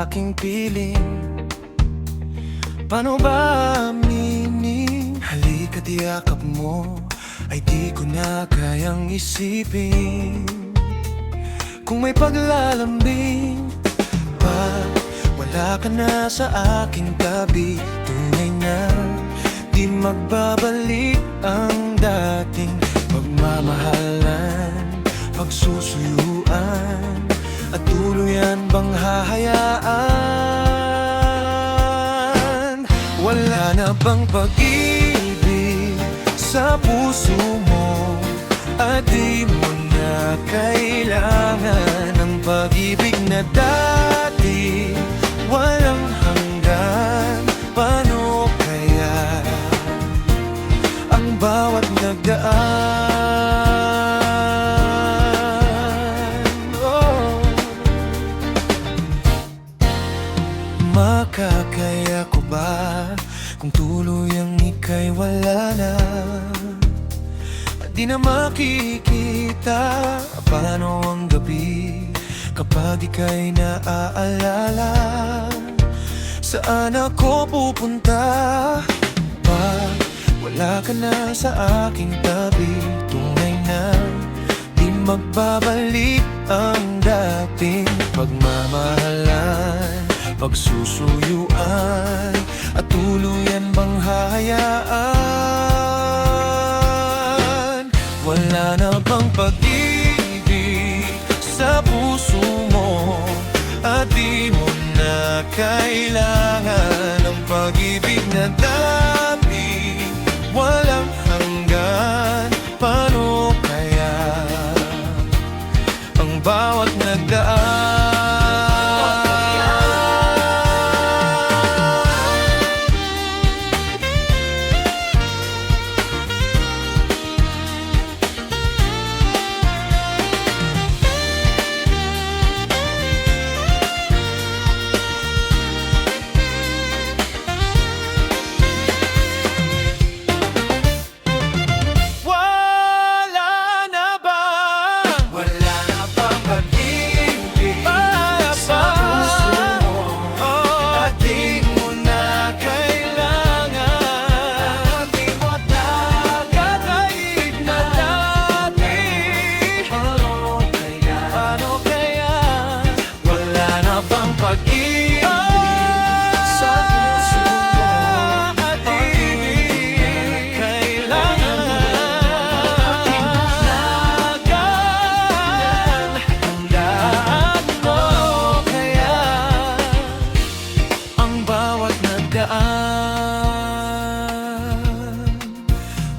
aking piling. Paano ba aminin? Halika't yakap mo ay di ko na kayang isipin. Kung may paglalambing pag wala ka na sa aking tabi, tunay na di magbabalik ang dating pagmamahalan, pagsusuyuan, at tuluyan bang hahayaan? Wala na bang pag-ibig sa puso mo, at di mo na kailangan ng pag-ibig na dati walang hanggan? Paano kaya ang bawat nagdaan? Oh. Makakaya ko ba kung tuluyang ika'y wala na? Di na makikita paano ang gabi kapag ika'y naaalala. Saan ako pupunta pag wala ka na sa aking tabi? Tunay na di magbabalik ang dating pagmamahalan, pagsusuyuan, at tuluyan bang hahayaan? Wala na bang pag-ibig sa puso mo, at di mo na kailangan ng pag-ibig na dati walang hanggan? Paano kaya ang bawat nagdaan?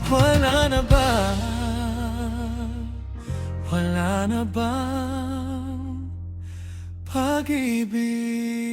Wala na ba? Wala na bang pag-ibig?